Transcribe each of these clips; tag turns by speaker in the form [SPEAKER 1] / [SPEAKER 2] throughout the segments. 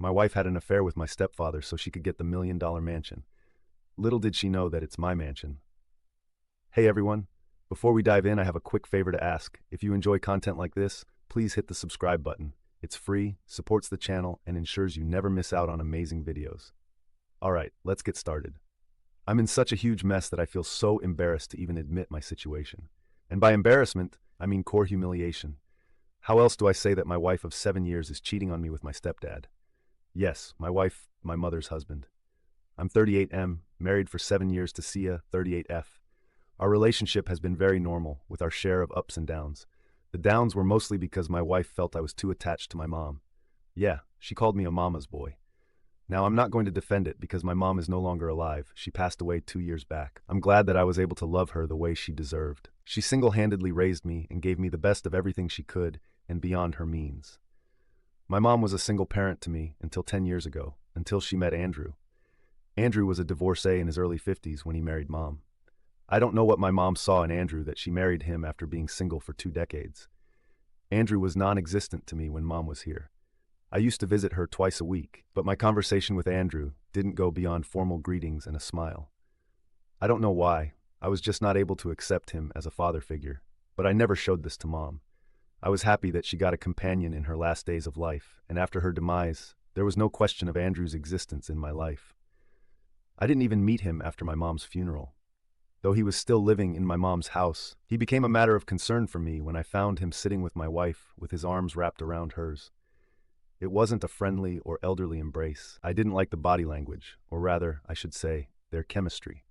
[SPEAKER 1] My wife had an affair with my stepfather so she could get the $1 million mansion. Little did she know that it's my mansion. Hey everyone, before we dive in, I have a quick favor to ask. If you enjoy content like this, please hit the subscribe button. It's free, supports the channel, and ensures you never miss out on amazing videos. Alright, let's get started. I'm in such a huge mess that I feel so embarrassed to even admit my situation. And by embarrassment, I mean core humiliation. How else do I say that my wife of 7 years is cheating on me with my stepdad? Yes, my wife, my mother's husband. I'm 38M, married for 7 years to Sia, 38F. Our relationship has been very normal, with our share of ups and downs. The downs were mostly because my wife felt I was too attached to my mom. Yeah, she called me a mama's boy. Now, I'm not going to defend it because my mom is no longer alive. She passed away 2 years back. I'm glad that I was able to love her the way she deserved. She single-handedly raised me and gave me the best of everything she could and beyond her means. My mom was a single parent to me until 10 years ago, until she met Andrew. Andrew was a divorcee in his early 50s when he married Mom. I don't know what my mom saw in Andrew that she married him after being single for 2 decades. Andrew was non-existent to me when Mom was here. I used to visit her twice a week, but my conversation with Andrew didn't go beyond formal greetings and a smile. I don't know why. I was just not able to accept him as a father figure, but I never showed this to Mom. I was happy that she got a companion in her last days of life, and after her demise, there was no question of Andrew's existence in my life. I didn't even meet him after my mom's funeral. Though he was still living in my mom's house, he became a matter of concern for me when I found him sitting with my wife with his arms wrapped around hers. It wasn't a friendly or elderly embrace. I didn't like the body language, or rather, I should say, their chemistry.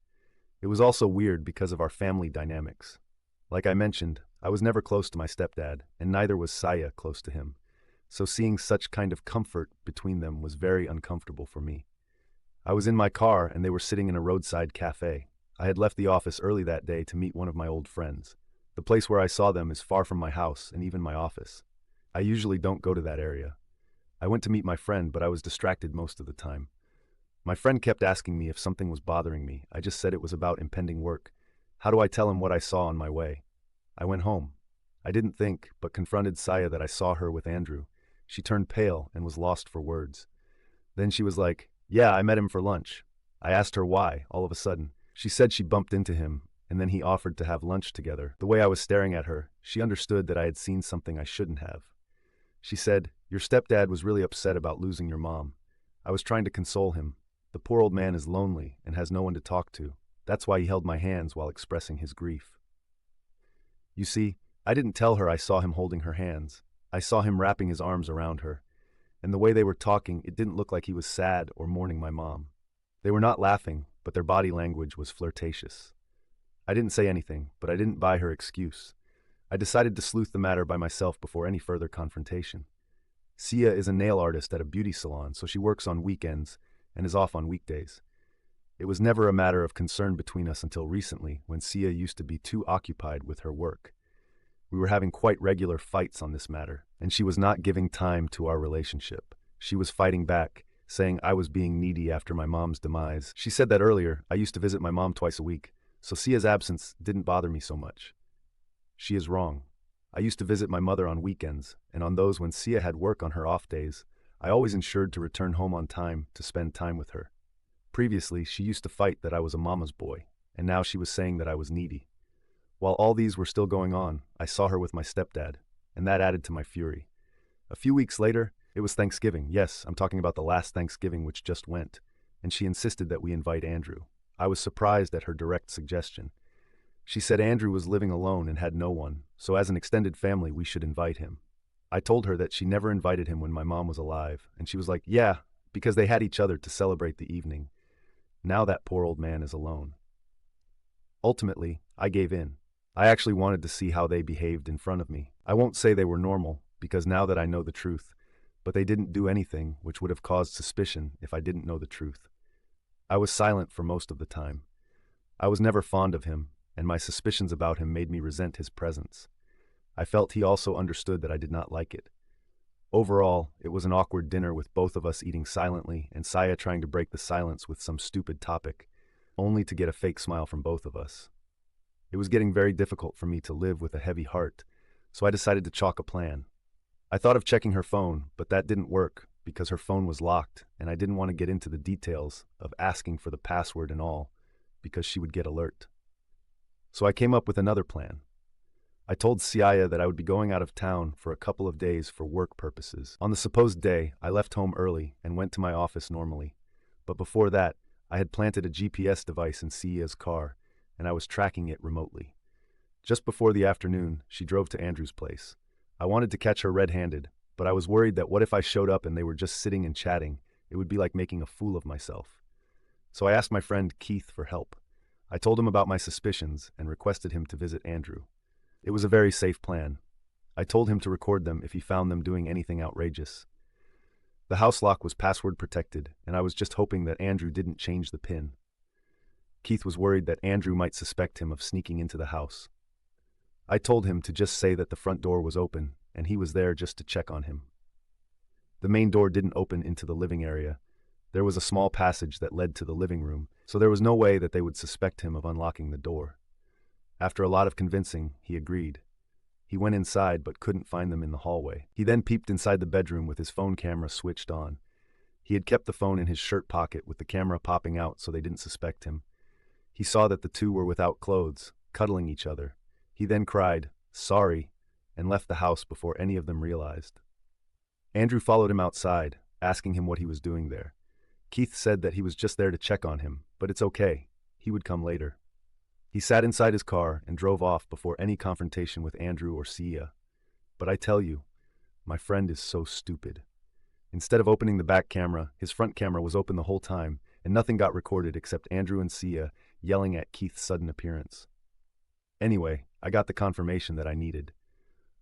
[SPEAKER 1] It was also weird because of our family dynamics. Like I mentioned, I was never close to my stepdad, and neither was Saya close to him. So seeing such kind of comfort between them was very uncomfortable for me. I was in my car and they were sitting in a roadside cafe. I had left the office early that day to meet one of my old friends. The place where I saw them is far from my house and even my office. I usually don't go to that area. I went to meet my friend, but I was distracted most of the time. My friend kept asking me if something was bothering me. I just said it was about impending work. How do I tell him what I saw on my way? I went home. I didn't think, but confronted Saya that I saw her with Andrew. She turned pale and was lost for words. Then she was like, "Yeah, I met him for lunch." I asked her why, all of a sudden. She said she bumped into him, and then he offered to have lunch together. The way I was staring at her, she understood that I had seen something I shouldn't have. She said, "Your stepdad was really upset about losing your mom." I was trying to console him. The poor old man is lonely and has no one to talk to. That's why he held my hands while expressing his grief. You see, I didn't tell her I saw him holding her hands. I saw him wrapping his arms around her. And the way they were talking, it didn't look like he was sad or mourning my mom. They were not laughing, but their body language was flirtatious. I didn't say anything, but I didn't buy her excuse. I decided to sleuth the matter by myself before any further confrontation. Sia is a nail artist at a beauty salon, so she works on weekends and is off on weekdays. It was never a matter of concern between us until recently, when Sia used to be too occupied with her work. We were having quite regular fights on this matter, and she was not giving time to our relationship. She was fighting back, saying I was being needy after my mom's demise. She said that earlier. I used to visit my mom twice a week, so Sia's absence didn't bother me so much. She is wrong. I used to visit my mother on weekends, and on those when Sia had work on her off days, I always ensured to return home on time to spend time with her. Previously, she used to fight that I was a mama's boy, and now she was saying that I was needy. While all these were still going on, I saw her with my stepdad, and that added to my fury. A few weeks later, it was Thanksgiving. Yes, I'm talking about the last Thanksgiving which just went, and she insisted that we invite Andrew. I was surprised at her direct suggestion. She said Andrew was living alone and had no one, so as an extended family we should invite him. I told her that she never invited him when my mom was alive, and she was like, "Yeah, because they had each other to celebrate the evening. Now that poor old man is alone." Ultimately, I gave in. I actually wanted to see how they behaved in front of me. I won't say they were normal, because now that I know the truth, but they didn't do anything which would have caused suspicion if I didn't know the truth. I was silent for most of the time. I was never fond of him, and my suspicions about him made me resent his presence. I felt he also understood that I did not like it. Overall, it was an awkward dinner with both of us eating silently and Saya trying to break the silence with some stupid topic, only to get a fake smile from both of us. It was getting very difficult for me to live with a heavy heart, so I decided to chalk a plan. I thought of checking her phone, but that didn't work because her phone was locked and I didn't want to get into the details of asking for the password and all because she would get alert. So I came up with another plan. I told Sia that I would be going out of town for a couple of days for work purposes. On the supposed day, I left home early and went to my office normally. But before that, I had planted a GPS device in Sia's car, and I was tracking it remotely. Just before the afternoon, she drove to Andrew's place. I wanted to catch her red-handed, but I was worried that what if I showed up and they were just sitting and chatting? It would be like making a fool of myself. So I asked my friend Keith for help. I told him about my suspicions and requested him to visit Andrew. It was a very safe plan. I told him to record them if he found them doing anything outrageous. The house lock was password protected, and I was just hoping that Andrew didn't change the PIN. Keith was worried that Andrew might suspect him of sneaking into the house. I told him to just say that the front door was open, and he was there just to check on him. The main door didn't open into the living area. There was a small passage that led to the living room, so there was no way that they would suspect him of unlocking the door. After a lot of convincing, he agreed. He went inside but couldn't find them in the hallway. He then peeped inside the bedroom with his phone camera switched on. He had kept the phone in his shirt pocket with the camera popping out so they didn't suspect him. He saw that the two were without clothes, cuddling each other. He then cried, "Sorry," and left the house before any of them realized. Andrew followed him outside, asking him what he was doing there. Keith said that he was just there to check on him, but it's okay. He would come later. He sat inside his car and drove off before any confrontation with Andrew or Sia. But I tell you, my friend is so stupid. Instead of opening the back camera, his front camera was open the whole time, and nothing got recorded except Andrew and Sia yelling at Keith's sudden appearance. Anyway, I got the confirmation that I needed.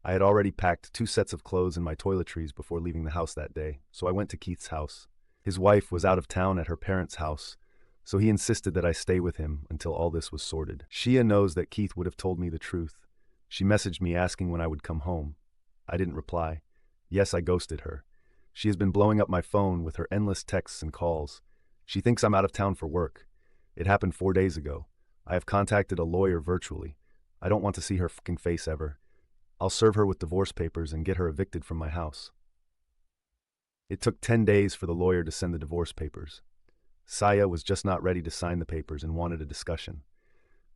[SPEAKER 1] I had already packed 2 sets of clothes and my toiletries before leaving the house that day, so I went to Keith's house. His wife was out of town at her parents' house, so he insisted that I stay with him until all this was sorted. Shia knows that Keith would have told me the truth. She messaged me asking when I would come home. I didn't reply. Yes, I ghosted her. She has been blowing up my phone with her endless texts and calls. She thinks I'm out of town for work. It happened 4 days ago. I have contacted a lawyer virtually. I don't want to see her fucking face ever. I'll serve her with divorce papers and get her evicted from my house. It took 10 days for the lawyer to send the divorce papers. Saya was just not ready to sign the papers and wanted a discussion.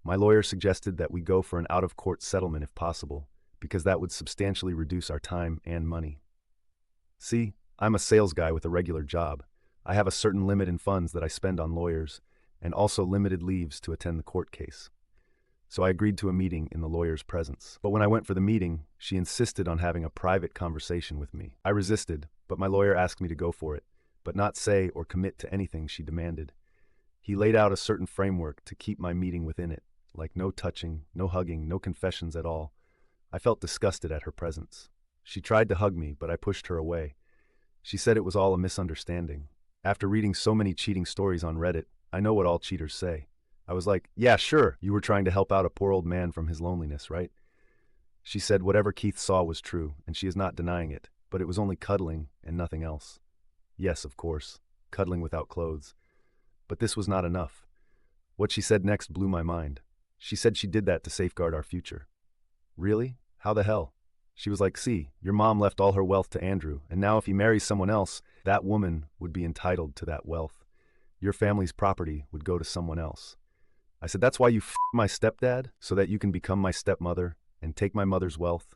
[SPEAKER 1] My lawyer suggested that we go for an out-of-court settlement if possible, because that would substantially reduce our time and money. See, I'm a sales guy with a regular job. I have a certain limit in funds that I spend on lawyers, and also limited leaves to attend the court case. So I agreed to a meeting in the lawyer's presence. But when I went for the meeting, she insisted on having a private conversation with me. I resisted, but my lawyer asked me to go for it, but not say or commit to anything she demanded. He laid out a certain framework to keep my meeting within it, like no touching, no hugging, no confessions at all. I felt disgusted at her presence. She tried to hug me, but I pushed her away. She said it was all a misunderstanding. After reading so many cheating stories on Reddit, I know what all cheaters say. I was like, yeah, sure, you were trying to help out a poor old man from his loneliness, right? She said whatever Keith saw was true, and she is not denying it, but it was only cuddling and nothing else. Yes, of course, cuddling without clothes. But this was not enough. What she said next blew my mind. She said she did that to safeguard our future. Really? How the hell? She was like, see, your mom left all her wealth to Andrew, and now if he marries someone else, that woman would be entitled to that wealth. Your family's property would go to someone else. I said, that's why you my stepdad, so that you can become my stepmother and take my mother's wealth?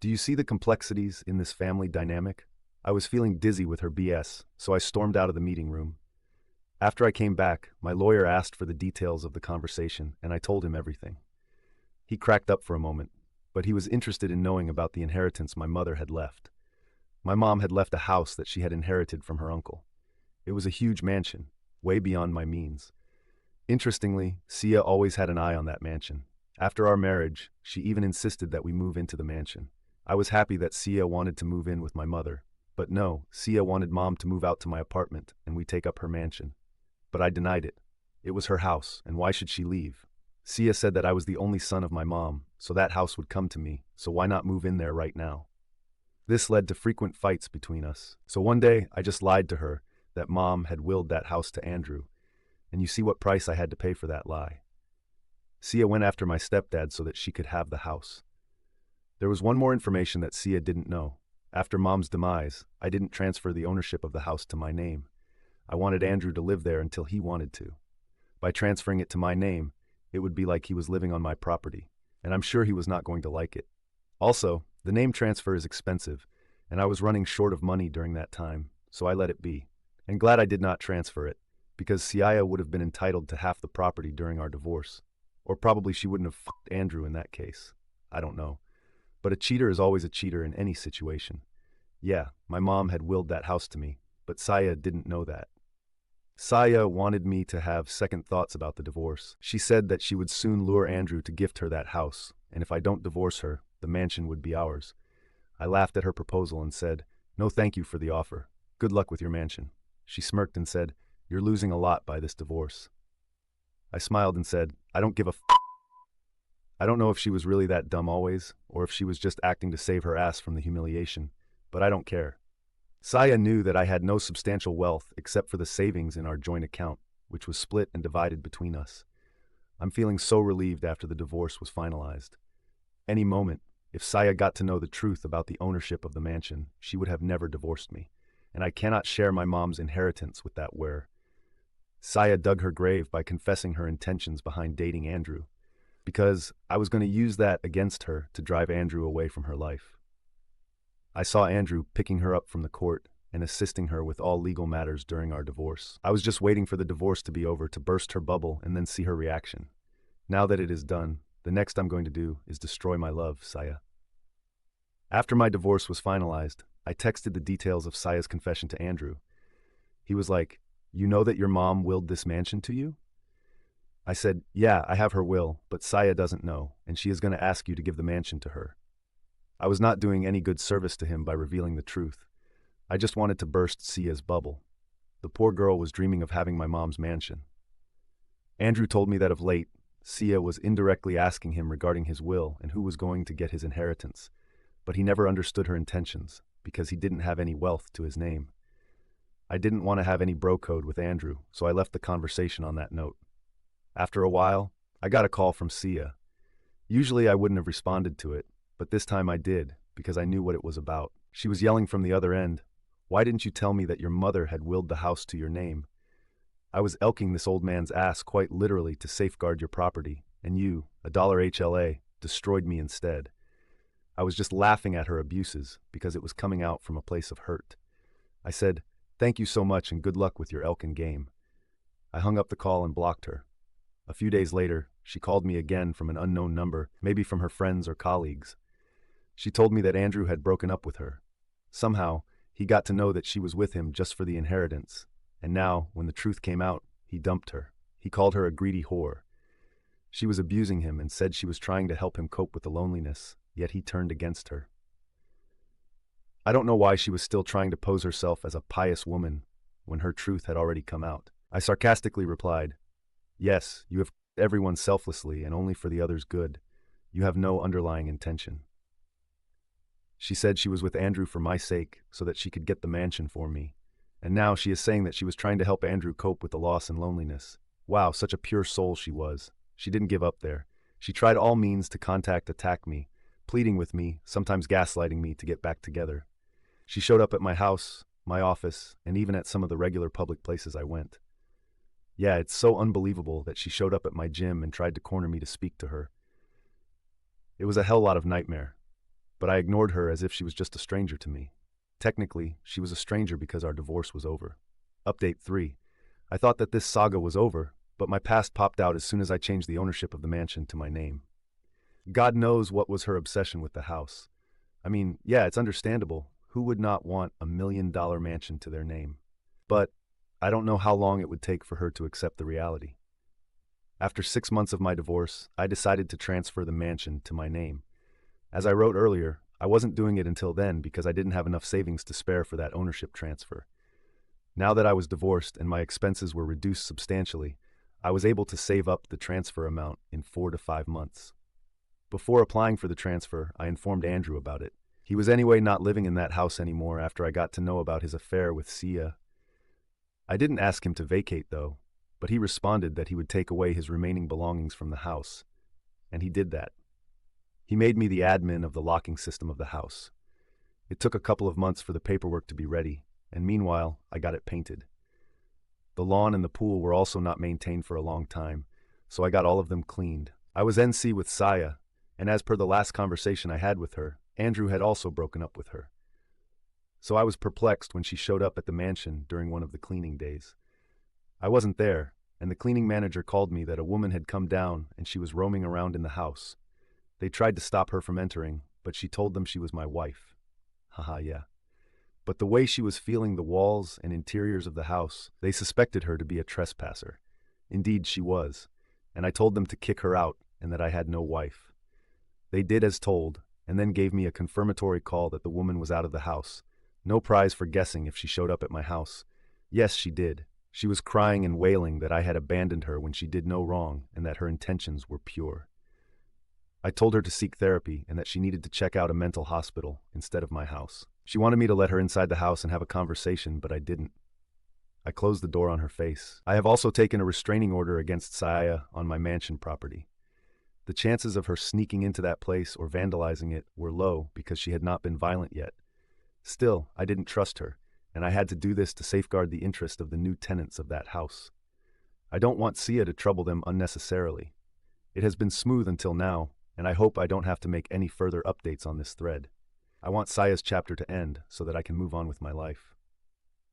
[SPEAKER 1] Do you see the complexities in this family dynamic? I was feeling dizzy with her BS, so I stormed out of the meeting room. After I came back, my lawyer asked for the details of the conversation, and I told him everything. He cracked up for a moment, but he was interested in knowing about the inheritance my mother had left. My mom had left a house that she had inherited from her uncle. It was a huge mansion, way beyond my means. Interestingly, Sia always had an eye on that mansion. After our marriage, she even insisted that we move into the mansion. I was happy that Sia wanted to move in with my mother, but no, Sia wanted Mom to move out to my apartment and we take up her mansion. But I denied it. It was her house, and why should she leave? Sia said that I was the only son of my mom, so that house would come to me, so why not move in there right now? This led to frequent fights between us, so one day I just lied to her that Mom had willed that house to Andrew, and you see what price I had to pay for that lie. Sia went after my stepdad so that she could have the house. There was one more information that Sia didn't know. After Mom's demise, I didn't transfer the ownership of the house to my name. I wanted Andrew to live there until he wanted to. By transferring it to my name, it would be like he was living on my property, and I'm sure he was not going to like it. Also, the name transfer is expensive, and I was running short of money during that time, so I let it be. And glad I did not transfer it, because Siaya would have been entitled to half the property during our divorce. Or probably she wouldn't have fucked Andrew in that case. I don't know. But a cheater is always a cheater in any situation. Yeah, my mom had willed that house to me, but Saya didn't know that. Saya wanted me to have second thoughts about the divorce. She said that she would soon lure Andrew to gift her that house, and if I don't divorce her, the mansion would be ours. I laughed at her proposal and said, "No thank you for the offer. Good luck with your mansion." She smirked and said, "You're losing a lot by this divorce." I smiled and said, "I don't give a f." I don't know if she was really that dumb always, or if she was just acting to save her ass from the humiliation, but I don't care. Saya knew that I had no substantial wealth except for the savings in our joint account, which was split and divided between us. I'm feeling so relieved after the divorce was finalized. Any moment, if Saya got to know the truth about the ownership of the mansion, she would have never divorced me, and I cannot share my mom's inheritance with that were. Saya dug her grave by confessing her intentions behind dating Andrew, because I was going to use that against her to drive Andrew away from her life. I saw Andrew picking her up from the court and assisting her with all legal matters during our divorce. I was just waiting for the divorce to be over to burst her bubble and then see her reaction. Now that it is done, the next I'm going to do is destroy my love, Saya. After my divorce was finalized, I texted the details of Saya's confession to Andrew. He was like, "You know that your mom willed this mansion to you?" I said, "Yeah, I have her will, but Saya doesn't know, and she is going to ask you to give the mansion to her." I was not doing any good service to him by revealing the truth. I just wanted to burst Sia's bubble. The poor girl was dreaming of having my mom's mansion. Andrew told me that of late, Sia was indirectly asking him regarding his will and who was going to get his inheritance, but he never understood her intentions because he didn't have any wealth to his name. I didn't want to have any bro code with Andrew, so I left the conversation on that note. After a while, I got a call from Sia. Usually I wouldn't have responded to it, but this time I did, because I knew what it was about. She was yelling from the other end, "Why didn't you tell me that your mother had willed the house to your name? I was elking this old man's ass quite literally to safeguard your property, and you, $1 HLA, destroyed me instead." I was just laughing at her abuses, because it was coming out from a place of hurt. I said, "Thank you so much and good luck with your elkin game." I hung up the call and blocked her. A few days later, she called me again from an unknown number, maybe from her friends or colleagues. She told me that Andrew had broken up with her. Somehow, he got to know that she was with him just for the inheritance, and now, when the truth came out, he dumped her. He called her a greedy whore. She was abusing him and said she was trying to help him cope with the loneliness, yet he turned against her. I don't know why she was still trying to pose herself as a pious woman when her truth had already come out. I sarcastically replied, "Yes, you have everyone selflessly and only for the other's good. You have no underlying intention." She said she was with Andrew for my sake, so that she could get the mansion for me. And now she is saying that she was trying to help Andrew cope with the loss and loneliness. Wow, such a pure soul she was. She didn't give up there. She tried all means to attack me, pleading with me, sometimes gaslighting me to get back together. She showed up at my house, my office, and even at some of the regular public places I went. Yeah, it's so unbelievable that she showed up at my gym and tried to corner me to speak to her. It was a hell lot of nightmare. But I ignored her as if she was just a stranger to me. Technically, she was a stranger because our divorce was over. Update 3. I thought that this saga was over, but my past popped out as soon as I changed the ownership of the mansion to my name. God knows what was her obsession with the house. I mean, yeah, it's understandable. Who would not want a $1 million mansion to their name? But I don't know how long it would take for her to accept the reality. After 6 months of my divorce, I decided to transfer the mansion to my name. As I wrote earlier, I wasn't doing it until then because I didn't have enough savings to spare for that ownership transfer. Now that I was divorced and my expenses were reduced substantially, I was able to save up the transfer amount in 4 to 5 months. Before applying for the transfer, I informed Andrew about it. He was anyway not living in that house anymore after I got to know about his affair with Sia. I didn't ask him to vacate though, but he responded that he would take away his remaining belongings from the house, and he did that. He made me the admin of the locking system of the house. It took a couple of months for the paperwork to be ready, and meanwhile, I got it painted. The lawn and the pool were also not maintained for a long time, so I got all of them cleaned. I was NC with Saya, and as per the last conversation I had with her, Andrew had also broken up with her. So I was perplexed when she showed up at the mansion during one of the cleaning days. I wasn't there, and the cleaning manager called me that a woman had come down and she was roaming around in the house. They tried to stop her from entering, but she told them she was my wife. Haha, yeah. But the way she was feeling the walls and interiors of the house, they suspected her to be a trespasser. Indeed, she was, and I told them to kick her out and that I had no wife. They did as told, and then gave me a confirmatory call that the woman was out of the house. No prize for guessing if she showed up at my house. Yes, she did. She was crying and wailing that I had abandoned her when she did no wrong and that her intentions were pure. I told her to seek therapy and that she needed to check out a mental hospital instead of my house. She wanted me to let her inside the house and have a conversation, but I didn't. I closed the door on her face. I have also taken a restraining order against Saya on my mansion property. The chances of her sneaking into that place or vandalizing it were low because she had not been violent yet. Still, I didn't trust her, and I had to do this to safeguard the interest of the new tenants of that house. I don't want Sia to trouble them unnecessarily. It has been smooth until now, and I hope I don't have to make any further updates on this thread. I want Saya's chapter to end so that I can move on with my life.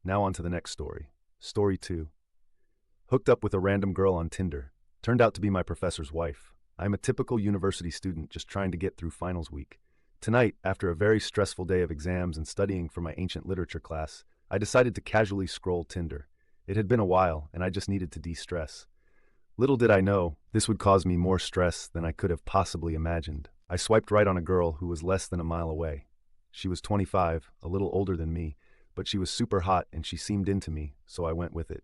[SPEAKER 1] Now on to the next story. Story 2. Hooked up with a random girl on Tinder. Turned out to be my professor's wife. I'm a typical university student just trying to get through finals week. Tonight, after a very stressful day of exams and studying for my ancient literature class, I decided to casually scroll Tinder. It had been a while, and I just needed to de-stress. Little did I know, this would cause me more stress than I could have possibly imagined. I swiped right on a girl who was less than a mile away. She was 25, a little older than me, but she was super hot and she seemed into me, so I went with it.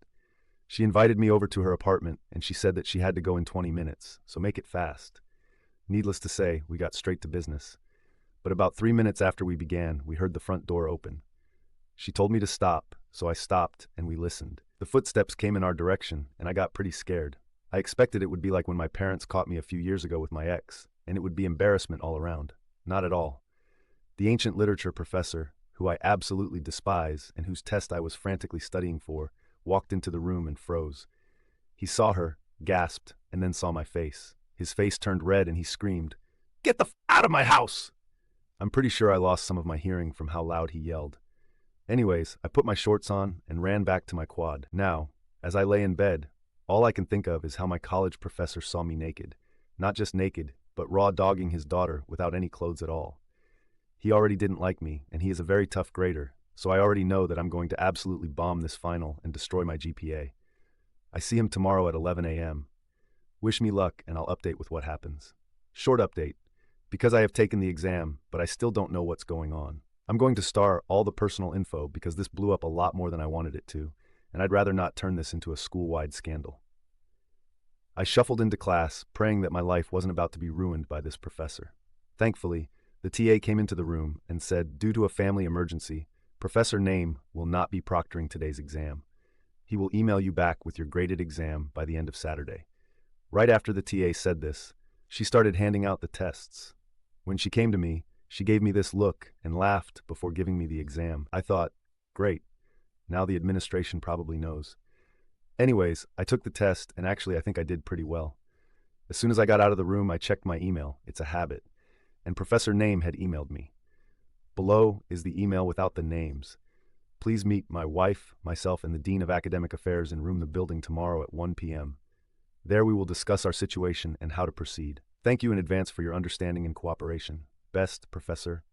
[SPEAKER 1] She invited me over to her apartment, and she said that she had to go in 20 minutes, so make it fast. Needless to say, we got straight to business. But about 3 minutes after we began, we heard the front door open. She told me to stop, so I stopped and we listened. The footsteps came in our direction, and I got pretty scared. I expected it would be like when my parents caught me a few years ago with my ex, and it would be embarrassment all around. Not at all. The ancient literature professor, who I absolutely despise and whose test I was frantically studying for, walked into the room and froze. He saw her, gasped, and then saw my face. His face turned red and he screamed, "Get the f*** out of my house!" I'm pretty sure I lost some of my hearing from how loud he yelled. Anyways, I put my shorts on and ran back to my quad. Now, as I lay in bed, all I can think of is how my college professor saw me naked. Not just naked, but raw dogging his daughter without any clothes at all. He already didn't like me, and he is a very tough grader, so I already know that I'm going to absolutely bomb this final and destroy my GPA. I see him tomorrow at 11 a.m. Wish me luck, and I'll update with what happens. Short update. Because I have taken the exam, but I still don't know what's going on. I'm going to star all the personal info because this blew up a lot more than I wanted it to, and I'd rather not turn this into a school-wide scandal. I shuffled into class, praying that my life wasn't about to be ruined by this professor. Thankfully, the TA came into the room and said, due to a family emergency, Professor Name will not be proctoring today's exam. He will email you back with your graded exam by the end of Saturday. Right after the TA said this, she started handing out the tests. When she came to me, she gave me this look and laughed before giving me the exam. I thought, great, now the administration probably knows. Anyways, I took the test, and actually I think I did pretty well. As soon as I got out of the room, I checked my email. It's a habit. And Professor Name had emailed me. Below is the email without the names. Please meet my wife, myself, and the Dean of Academic Affairs in room the building tomorrow at 1 p.m. There we will discuss our situation and how to proceed. Thank you in advance for your understanding and cooperation. Best, Professor.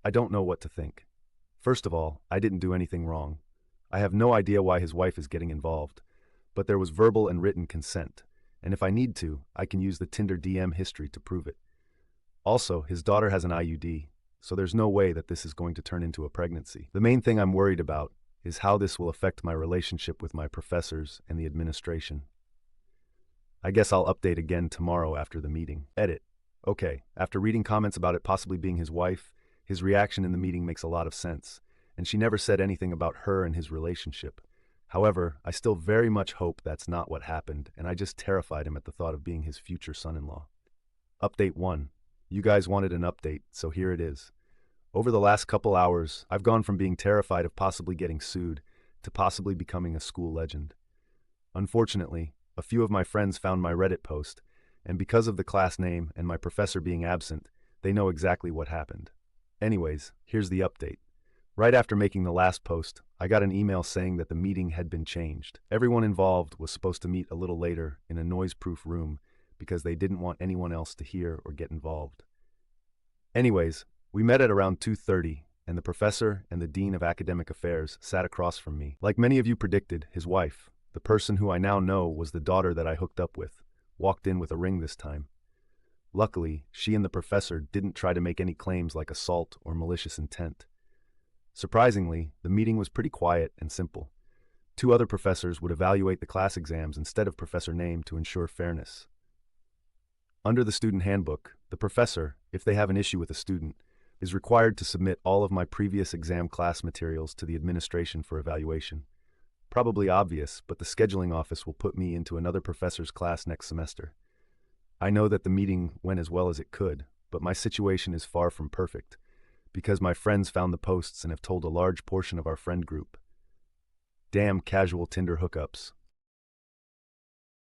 [SPEAKER 1] I don't know what to think. First of all, I didn't do anything wrong. I have no idea why his wife is getting involved, but there was verbal and written consent, and if I need to, I can use the Tinder DM history to prove it. Also, his daughter has an IUD, so there's no way that this is going to turn into a pregnancy. The main thing I'm worried about is how this will affect my relationship with my professors and the administration. I guess I'll update again tomorrow after the meeting. Edit. Okay, after reading comments about it possibly being his wife, his reaction in the meeting makes a lot of sense, and she never said anything about her and his relationship. However, I still very much hope that's not what happened, and I just terrified him at the thought of being his future son-in-law. Update 1. You guys wanted an update, so here it is. Over the last couple hours, I've gone from being terrified of possibly getting sued to possibly becoming a school legend. Unfortunately, a few of my friends found my Reddit post, and because of the class name and my professor being absent, they know exactly what happened. Anyways, here's the update. Right after making the last post, I got an email saying that the meeting had been changed. Everyone involved was supposed to meet a little later in a noise-proof room because they didn't want anyone else to hear or get involved. Anyways, we met at around 2:30, and the professor and the dean of academic affairs sat across from me. Like many of you predicted, his wife, the person who I now know was the daughter that I hooked up with, walked in with a ring this time. Luckily, she and the professor didn't try to make any claims like assault or malicious intent. Surprisingly, the meeting was pretty quiet and simple. Two other professors would evaluate the class exams instead of professor name to ensure fairness. Under the student handbook, the professor, if they have an issue with a student, is required to submit all of my previous exam class materials to the administration for evaluation. Probably obvious, but the scheduling office will put me into another professor's class next semester. I know that the meeting went as well as it could, but my situation is far from perfect, because my friends found the posts and have told a large portion of our friend group. Damn casual Tinder hookups.